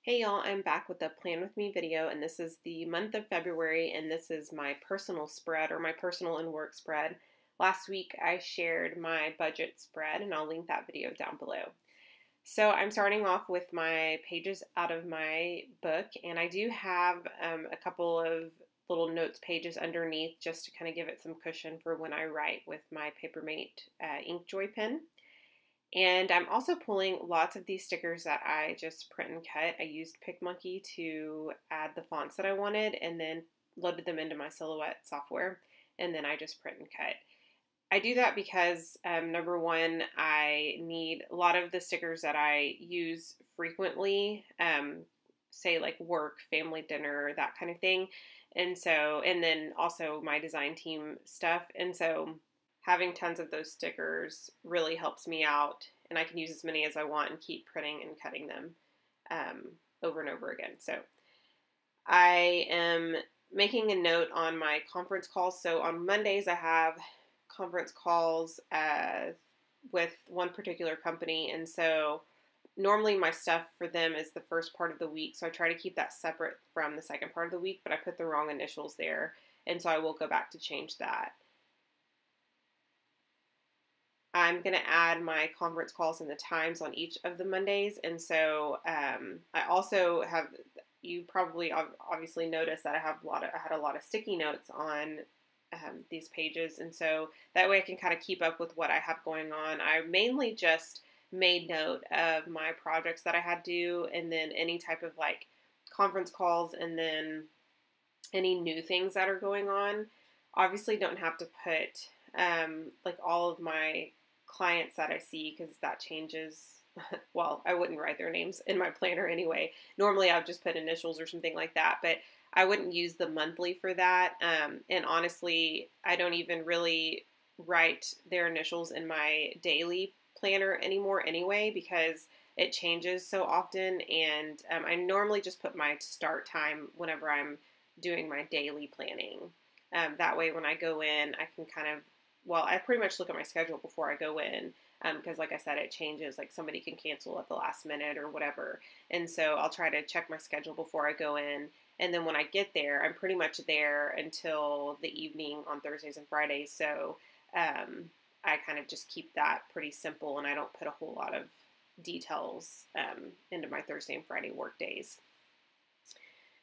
Hey y'all, I'm back with a Plan With Me video, and this is the month of February, and this is my personal spread, or my personal and work spread. Last week I shared my budget spread, and I'll link that video down below. So I'm starting off with my pages out of my book, and I do have a couple of little notes pages underneath just to kind of give it some cushion for when I write with my Papermate Inkjoy pen. And I'm also pulling lots of these stickers that I just print and cut. I used PicMonkey to add the fonts that I wanted and then loaded them into my Silhouette software, and then I just print and cut. I do that because, number one, I need a lot of the stickers that I use frequently, say like work, family dinner, that kind of thing. And then also my design team stuff. And so having tons of those stickers really helps me out, and I can use as many as I want and keep printing and cutting them over and over again. So I am making a note on my conference calls. So on Mondays I have conference calls with one particular company, and so normally my stuff for them is the first part of the week, so I try to keep that separate from the second part of the week, but I put the wrong initials there, and so I will go back to change that. I'm going to add my conference calls and the times on each of the Mondays. And so I also have, you probably obviously noticed that I had a lot of sticky notes on these pages. And so that way I can kind of keep up with what I have going on. I mainly just made note of my projects that I had due, and then any type of like conference calls, and then any new things that are going on. Obviously don't have to put like all of my clients that I see, because that changes. Well, I wouldn't write their names in my planner anyway. Normally I'd just put initials or something like that, but I wouldn't use the monthly for that. And honestly, I don't even really write their initials in my daily planner anymore anyway, because it changes so often. And I normally just put my start time whenever I'm doing my daily planning. That way when I go in, I can kind of, well, I pretty much look at my schedule before I go in, because like I said, it changes. Like somebody can cancel at the last minute or whatever. And so I'll try to check my schedule before I go in. And then when I get there, I'm pretty much there until the evening on Thursdays and Fridays. So I kind of just keep that pretty simple, and I don't put a whole lot of details into my Thursday and Friday work days.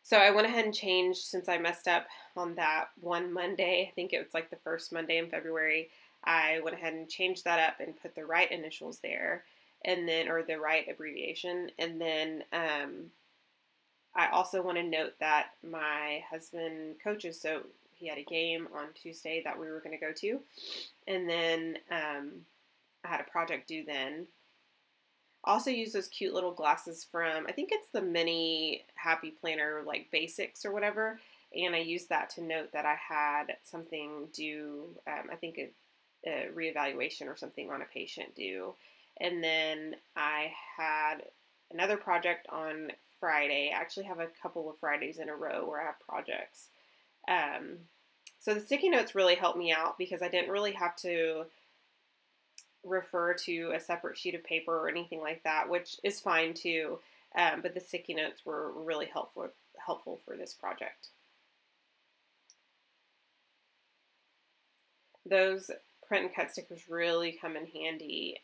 So I went ahead and changed, since I messed up on that one Monday, I think it was like the first Monday in February, I went ahead and changed that up and put the right initials there, and then, or the right abbreviation. And then I also want to note that my husband coaches, so he had a game on Tuesday that we were going to go to, and then I had a project due then. Also use those cute little glasses from, I think it's the Mini Happy Planner, like Basics or whatever, and I used that to note that I had something due, I think a reevaluation or something on a patient due. And then I had another project on Friday. I actually have a couple of Fridays in a row where I have projects. So the sticky notes really helped me out, because I didn't really have to refer to a separate sheet of paper or anything like that, which is fine too. But the sticky notes were really helpful for this project. Those print and cut stickers really come in handy,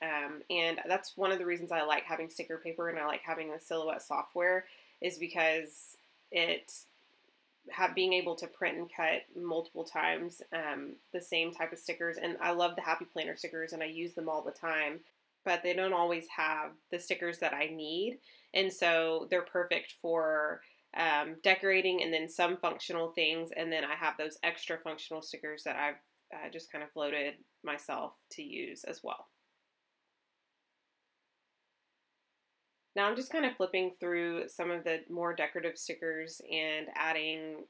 and that's one of the reasons I like having sticker paper and I like having the Silhouette software, is because being able to print and cut multiple times the same type of stickers. And I love the Happy Planner stickers and I use them all the time, but they don't always have the stickers that I need. And so they're perfect for decorating, and then some functional things. And then I have those extra functional stickers that I've just kind of loaded myself to use as well. Now I'm just kind of flipping through some of the more decorative stickers and adding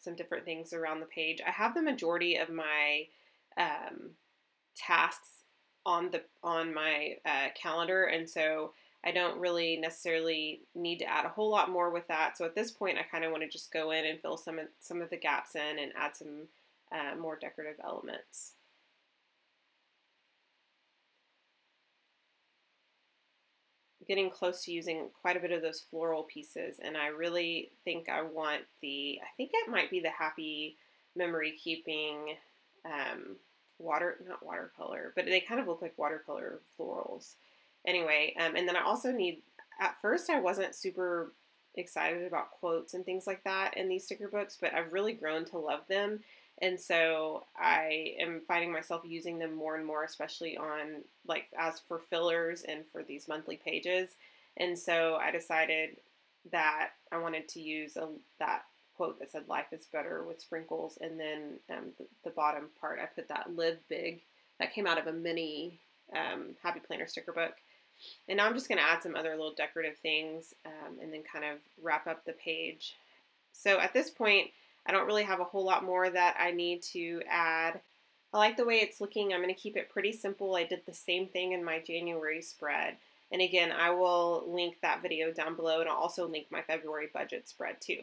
some different things around the page. I have the majority of my tasks on my calendar, and so I don't really necessarily need to add a whole lot more with that. So at this point, I kind of want to just go in and fill some of the gaps in and add some more decorative elements. getting close to using quite a bit of those floral pieces, and I really think I want I think it might be the Happy Memory Keeping not watercolor, but they kind of look like watercolor florals. Anyway, and then I also need, at first I wasn't super excited about quotes and things like that in these sticker books, but I've really grown to love them. And so I am finding myself using them more and more, especially on like as for fillers and for these monthly pages. And so I decided that I wanted to use that quote that said "Life is better with sprinkles," and then the bottom part I put that "Live big." That came out of a mini Happy Planner sticker book. And now I'm just going to add some other little decorative things and then kind of wrap up the page. So at this point, I don't really have a whole lot more that I need to add. I like the way it's looking. I'm going to keep it pretty simple. I did the same thing in my January spread. And again, I will link that video down below, and I'll also link my February budget spread too.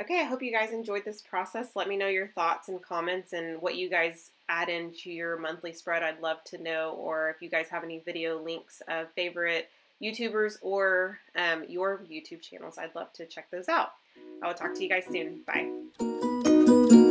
Okay, I hope you guys enjoyed this process. Let me know your thoughts and comments and what you guys add into your monthly spread. I'd love to know, or if you guys have any video links of favorite YouTubers or your YouTube channels, I'd love to check those out. I will talk to you guys soon. Bye.